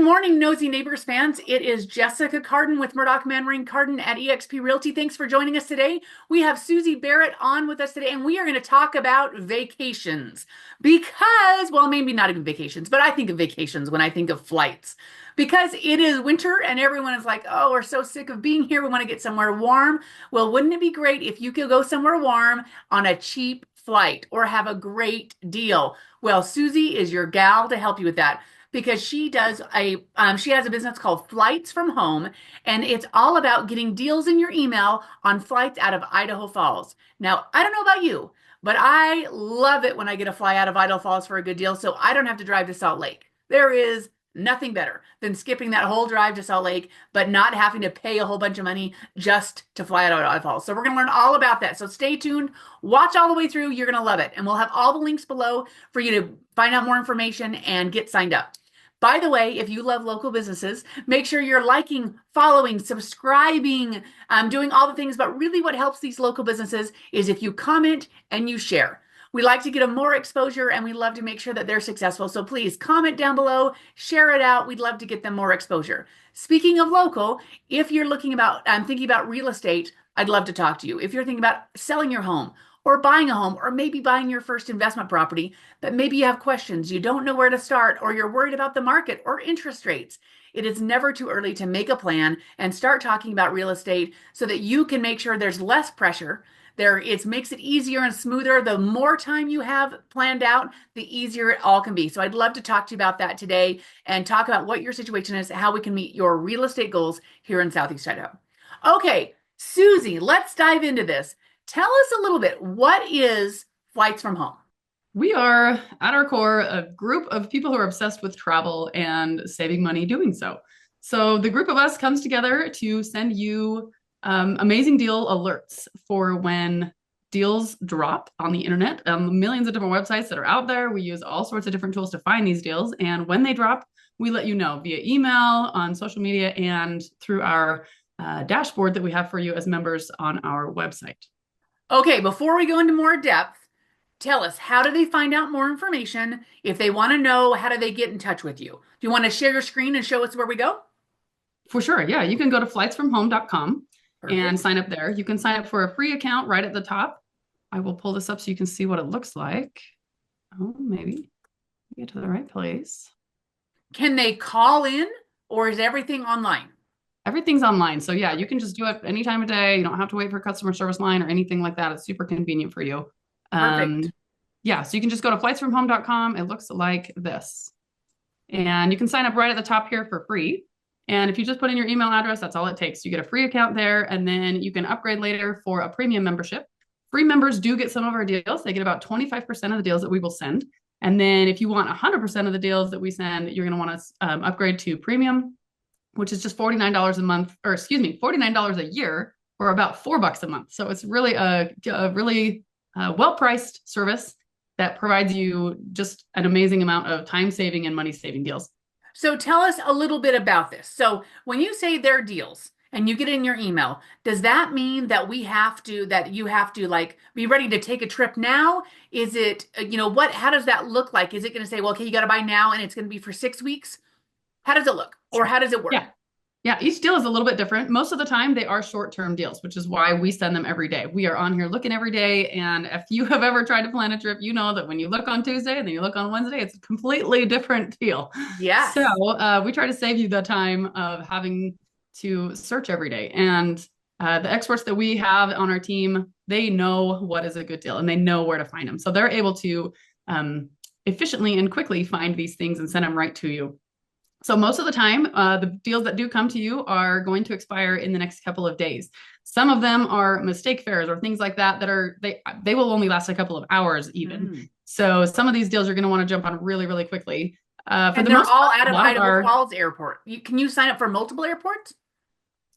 morning, Nosy Neighbors fans. It is Jessica Cardon with Murdock, Manwaring, Cardon at eXpRealty. Thanks for joining us today. We have Suzi Barrett on with us today, and we are going to talk about vacations. Because, well, maybe not even vacations, but I think of vacations when I think of flights. Because it is winter and everyone is like, oh, we're so sick of being here. We want to get somewhere warm. Well, wouldn't it be great if you could go somewhere warm on a cheap flight or have a great deal? Well, Suzi is your gal to help you with that because she has a business called Flights from Home, and it's all about getting deals in your email on flights out of Idaho Falls. Now, I don't know about you, but I love it when I get a fly out of Idaho Falls for a good deal, so I don't have to drive to Salt Lake. There is nothing better than skipping that whole drive to Salt Lake, but not having to pay a whole bunch of money just to fly out of Idaho Falls. So we're going to learn all about that. So stay tuned, watch all the way through. You're going to love it. And we'll have all the links below for you to find out more information and get signed up. By the way, if you love local businesses, make sure you're liking, following, subscribing, doing all the things. But really what helps these local businesses is if you comment and you share. We like to get them more exposure and we love to make sure that they're successful. So please comment down below, share it out. We'd love to get them more exposure. Speaking of local, if you're thinking about real estate, I'd love to talk to you. If you're thinking about selling your home, or buying a home, or maybe buying your first investment property, but maybe you have questions, you don't know where to start, or you're worried about the market or interest rates. It is never too early to make a plan and start talking about real estate so that you can make sure there's less pressure. It makes it easier and smoother. The more time you have planned out, the easier it all can be. So I'd love to talk to you about that today and talk about what your situation is, how we can meet your real estate goals here in Southeast Idaho. Okay, Suzi, let's dive into this. Tell us a little bit, what is Flights from Home? We are, at our core, a group of people who are obsessed with travel and saving money doing so. So the group of us comes together to send you amazing deal alerts for when deals drop on the internet. Millions of different websites that are out there. We use all sorts of different tools to find these deals. And when they drop, we let you know via email, on social media, and through our dashboard that we have for you as members on our website. Okay, before we go into more depth, tell us, how do they find out more information? If they want to know, how do they get in touch with you? Do you want to share your screen and show us where we go? For sure. Yeah, you can go to flightsfromhome.com and Perfect. sign up there. You can sign up for a free account right at the top. I will pull this up so you can see what it looks like. Oh, maybe get to the right place. Can they call in or is everything online? Everything's online. So yeah, you can just do it any time of day. You don't have to wait for customer service line or anything like that. It's super convenient for you. Perfect. Yeah, so you can just go to flightsfromhome.com. It looks like this. And you can sign up right at the top here for free. And if you just put in your email address, that's all it takes. You get a free account there, and then you can upgrade later for a premium membership. Free members do get some of our deals. They get about 25% of the deals that we will send. And then if you want 100% of the deals that we send, you're going to want to upgrade to premium, which is just $49 a month, or excuse me, $49 a year, or about $4 a month. So it's really a really well-priced service that provides you just an amazing amount of time-saving and money-saving deals. So tell us a little bit about this. So when you say they're deals and you get it in your email, does that mean that you have to like be ready to take a trip now? Is it, how does that look like? Is it going to say, well, okay, you got to buy now and it's going to be for 6 weeks? How does it look? Or how does it work? Yeah. Yeah, each deal is a little bit different. Most of the time, they are short-term deals, which is why we send them every day. We are on here looking every day. And if you have ever tried to plan a trip, you know that when you look on Tuesday and then you look on Wednesday, it's a completely different deal. Yes. So we try to save you the time of having to search every day. And the experts that we have on our team, they know what is a good deal and they know where to find them. So they're able to efficiently and quickly find these things and send them right to you. So most of the time, the deals that do come to you are going to expire in the next couple of days. Some of them are mistake fares or things like that they will only last a couple of hours even. So some of these deals you're going to want to jump on really, really quickly. And they're all out of Idaho Falls Airport. Can you sign up for multiple airports?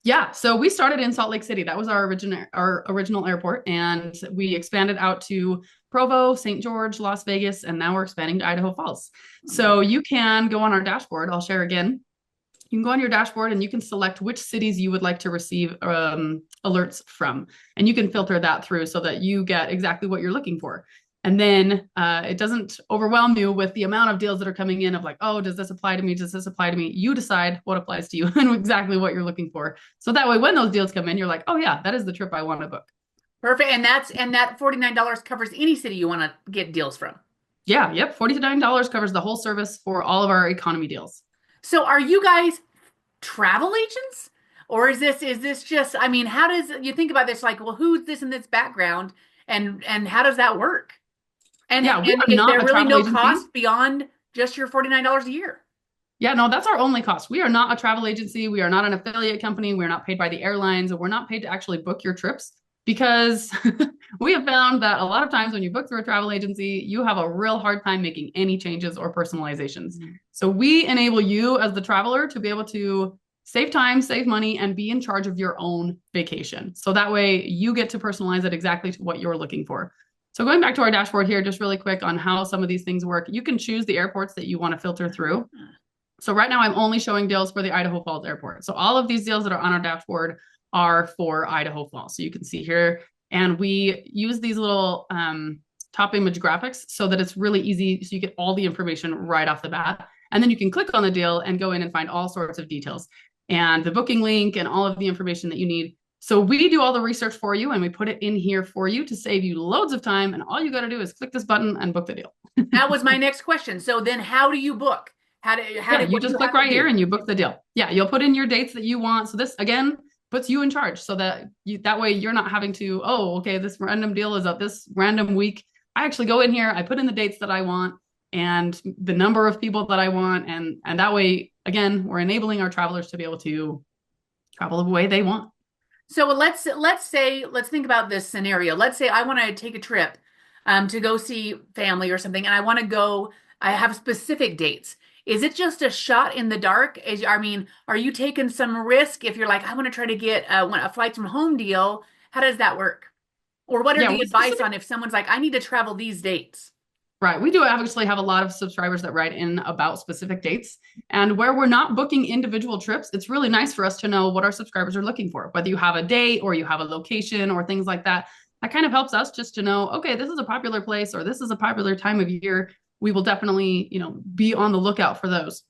Yeah, so we started in Salt Lake City. That was our original airport, and we expanded out to Provo, St. George, Las Vegas, and now we're expanding to Idaho Falls. So you can go on our dashboard. I'll share again. You can go on your dashboard and you can select which cities you would like to receive alerts from, and you can filter that through so that you get exactly what you're looking for. And then it doesn't overwhelm you with the amount of deals that are coming in of like, oh, does this apply to me? Does this apply to me? You decide what applies to you and exactly what you're looking for. So that way, when those deals come in, you're like, oh yeah, that is the trip I want to book. Perfect. And that $49 covers any city you want to get deals from. Yeah, yep. $49 covers the whole service for all of our economy deals. So are you guys travel agents? Or is this just, I mean, how does you think about this like, well, who's this in this background and how does that work? Yeah, we And are is there not a really travel no agency. cost beyond just your $49 a year? Yeah, no, that's our only cost. We are not a travel agency. We are not an affiliate company. We're not paid by the airlines. We're not paid to actually book your trips because we have found that a lot of times when you book through a travel agency, you have a real hard time making any changes or personalizations. So we enable you as the traveler to be able to save time, save money, and be in charge of your own vacation. So that way you get to personalize it exactly to what you're looking for. So going back to our dashboard here, just really quick on how some of these things work, you can choose the airports that you want to filter through. So right now I'm only showing deals for the Idaho Falls airport. So all of these deals that are on our dashboard are for Idaho Falls. So you can see here, and we use these little top image graphics so that it's really easy. So you get all the information right off the bat. And then you can click on the deal and go in and find all sorts of details and the booking link and all of the information that you need. So we do all the research for you and we put it in here for you to save you loads of time. And all you got to do is click this button and book the deal. That was my next question. So then how do you book? Yeah, you What do just you click have to right here do? and you book the deal. Yeah, you'll put in your dates that you want. So this again puts you in charge so that that way you're not having to, oh, okay, this random deal is up this random week. I actually go in here, I put in the dates that I want and the number of people that I want. And that way, again, we're enabling our travelers to be able to travel the way they want. So let's think about this scenario. Let's say I want to take a trip to go see family or something, and I have specific dates. Is it just a shot in the dark? I mean, are you taking some risk if you're like, I want to try to get a flights from home deal? How does that work? Or what are Yeah, the we advice specific. on if someone's like, I need to travel these dates? Right. We do obviously have a lot of subscribers that write in about specific dates. And where we're not booking individual trips, it's really nice for us to know what our subscribers are looking for, whether you have a date or you have a location or things like that. That kind of helps us just to know, okay, this is a popular place or this is a popular time of year. We will definitely, be on the lookout for those.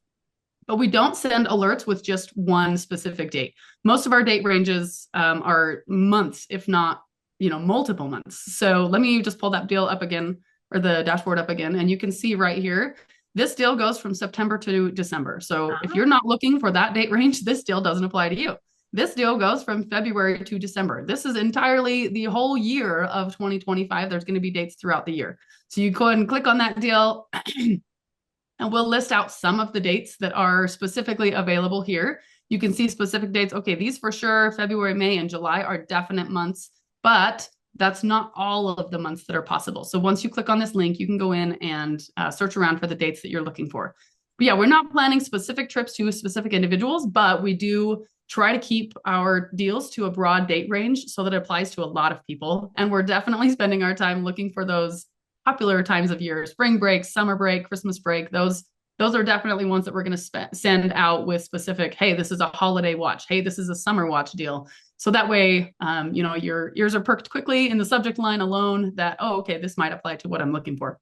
But we don't send alerts with just one specific date. Most of our date ranges are months, if not, multiple months. So let me just pull that deal up again or the dashboard up again. And you can see right here, this deal goes from September to December. So if you're not looking for that date range, this deal doesn't apply to you. This deal goes from February to December. This is entirely the whole year of 2025. There's going to be dates throughout the year. So you go ahead and click on that deal and we'll list out some of the dates that are specifically available here. You can see specific dates. Okay, these for sure, February, May, and July are definite months, but that's not all of the months that are possible. So once you click on this link, you can go in and search around for the dates that you're looking for. But yeah, we're not planning specific trips to specific individuals, but we do try to keep our deals to a broad date range so that it applies to a lot of people. And we're definitely spending our time looking for those popular times of year, spring break, summer break, Christmas break. Those are definitely ones that we're going to send out with specific, hey, this is a holiday watch. Hey, this is a summer watch deal. So that way, your ears are perked quickly in the subject line alone that, oh, okay, this might apply to what I'm looking for.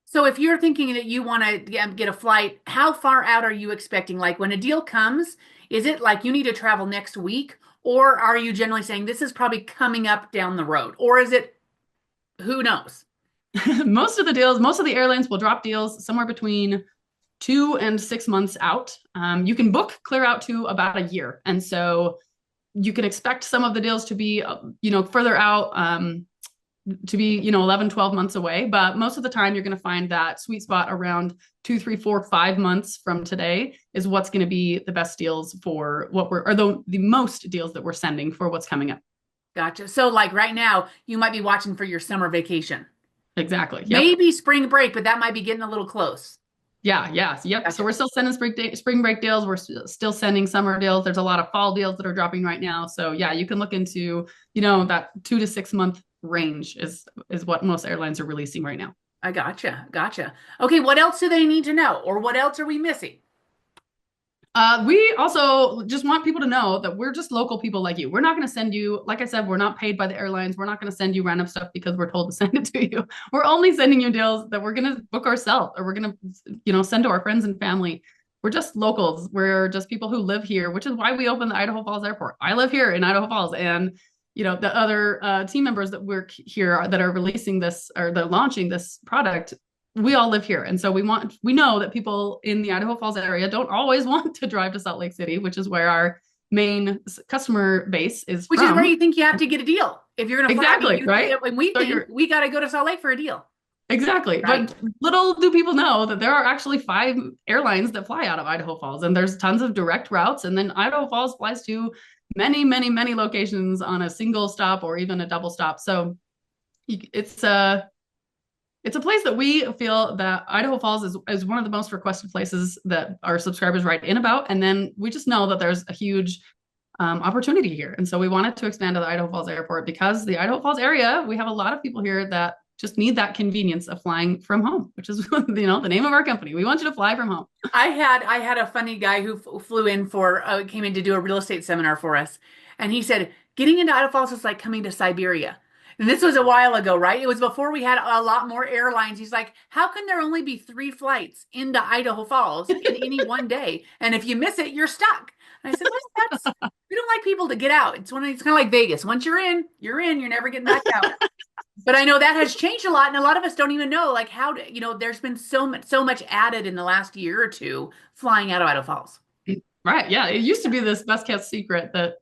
So if you're thinking that you want to get a flight, how far out are you expecting? Like when a deal comes, is it like you need to travel next week? Or are you generally saying this is probably coming up down the road? Or is it, who knows? Most of the airlines will drop deals somewhere between 2 and 6 months out. You can book clear out to about a year. And so you can expect some of the deals to be, further out, to be, 11, 12 months away. But most of the time, you're going to find that sweet spot around 2, 3, 4, 5 months from today is what's going to be the best deals for the most deals that we're sending for what's coming up. Gotcha. So like right now, you might be watching for your summer vacation. Exactly. Yep. Maybe spring break, but that might be getting a little close. Yeah. Yep. So Gotcha. we're still sending spring break deals. We're still sending summer deals. There's a lot of fall deals that are dropping right now. So yeah, you can look into, that 2 to 6 month range is what most airlines are releasing right now. I gotcha. Gotcha. Okay, what else do they need to know? Or what else are we missing? We also just want people to know that we're just local people like you. We're not going to send you, like I said, we're not paid by the airlines. We're not going to send you random stuff because we're told to send it to you. We're only sending you deals that we're going to book ourselves or we're going to, send to our friends and family. We're just locals. We're just people who live here, which is why we opened the Idaho Falls Airport. I live here in Idaho Falls, and the other team members that work here that are releasing this or they're launching this product, we all live here. And so we know that people in the Idaho Falls area don't always want to drive to Salt Lake City, which is where our main customer base is Which from. is where you think you have to get a deal. If you're going to fly, exactly, right? And we think we got to go to Salt Lake for a deal. Exactly. Right. But little do people know that there are actually 5 airlines that fly out of Idaho Falls, and there's tons of direct routes. And then Idaho Falls flies to many, many, many locations on a single stop or even a double stop. So it's a place that we feel that Idaho Falls is one of the most requested places that our subscribers write in about. And then we just know that there's a huge opportunity here. And so we wanted to expand to the Idaho Falls Airport because the Idaho Falls area, we have a lot of people here that just need that convenience of flying from home, which is the name of our company. We want you to fly from home. I had a funny guy who flew in came in to do a real estate seminar for us, and he said getting into Idaho Falls is like coming to Siberia. And this was a while ago, right? It was before we had a lot more airlines. He's like, how can there only be 3 flights into Idaho Falls in any one day? And if you miss it, you're stuck. And I said, well, we don't like people to get out. It's kind of like Vegas. Once you're in, you're never getting back out. But I know that has changed a lot, and a lot of us don't even know like how to, there's been so much added in the last year or two flying out of Idaho Falls. Right. Yeah. It used to be this best kept secret that,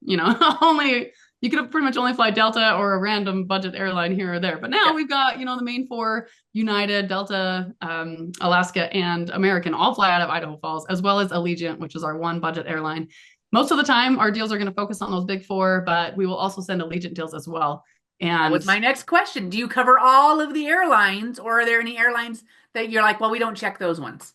only you could pretty much only fly Delta or a random budget airline here or there. But now we've got, the main 4, United, Delta, Alaska, and American all fly out of Idaho Falls, as well as Allegiant, which is our one budget airline. Most of the time, our deals are going to focus on those big 4, but we will also send Allegiant deals as well. And that was my next question. Do you cover all of the airlines, or are there any airlines that you're like, well, we don't check those ones?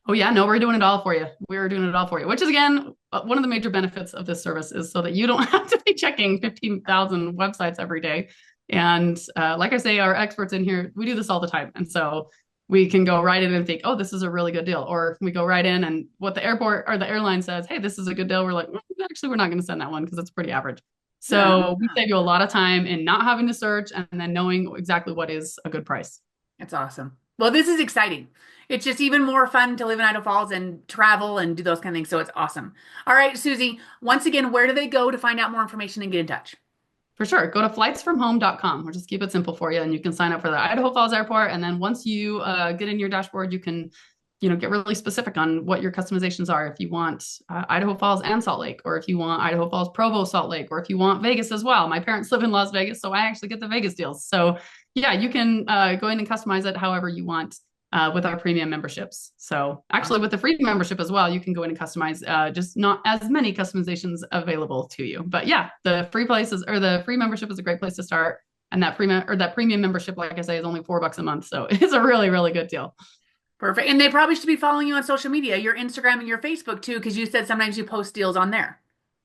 Oh yeah, no, we're doing it all for you. We're doing it all for you, which is again, one of the major benefits of this service is so that you don't have to be checking 15,000 websites every day. And like I say, our experts in here, we do this all the time. And so we can go right in and think, oh, this is a really good deal. Or we go right in and what the airport or the airline says, hey, this is a good deal. We're like, well, actually, we're not going to send that one because it's pretty average. So we save you a lot of time in not having to search and then knowing exactly what is a good price. It's awesome. Well, this is exciting. It's just even more fun to live in Idaho Falls and travel and do those kind of things. So it's awesome. All right, Suzi, once again, where do they go to find out more information and get in touch? For sure. Go to flightsfromhome.com. We'll just keep it simple for you. And you can sign up for the Idaho Falls Airport. And then once you get in your dashboard, you can get really specific on what your customizations are. If you want Idaho Falls and Salt Lake, or if you want Idaho Falls, Provo, Salt Lake, or if you want Vegas as well. My parents live in Las Vegas, so I actually get the Vegas deals. So yeah, you can go in and customize it however you want with our premium memberships. So actually with the free membership as well, you can go in and customize, just not as many customizations available to you. But yeah, the free membership is a great place to start. And that premium membership, like I say, is only $4 a month. So it's a really, really good deal. Perfect. And they probably should be following you on social media, your Instagram and your Facebook too, because you said sometimes you post deals on there.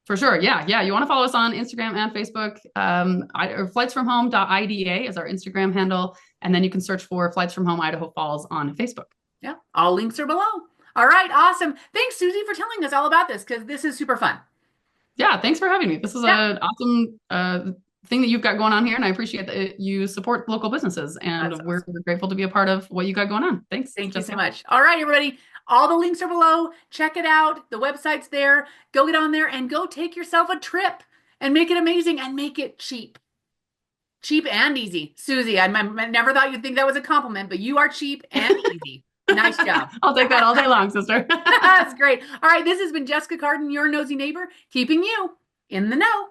For sure. Yeah. Yeah. You want to follow us on Instagram and Facebook. Flightsfromhome.ida is our Instagram handle. And then you can search for Flights from Home Idaho Falls on Facebook. Yeah. All links are below. All right. Awesome. Thanks, Suzi, for telling us all about this because this is super fun. Yeah. Thanks for having me. This is an awesome thing that you've got going on here. And I appreciate that you support local businesses. And awesome. We're grateful to be a part of what you got going on. Thanks. Thank you so much. All right, everybody. All the links are below. Check it out. The website's there. Go get on there and go take yourself a trip and make it amazing and make it cheap. Cheap and easy. Suzi, I never thought you'd think that was a compliment, but you are cheap and easy. Nice job. I'll take that all day long, sister. That's great. All right, this has been Jessica Cardon, your nosy neighbor, keeping you in the know.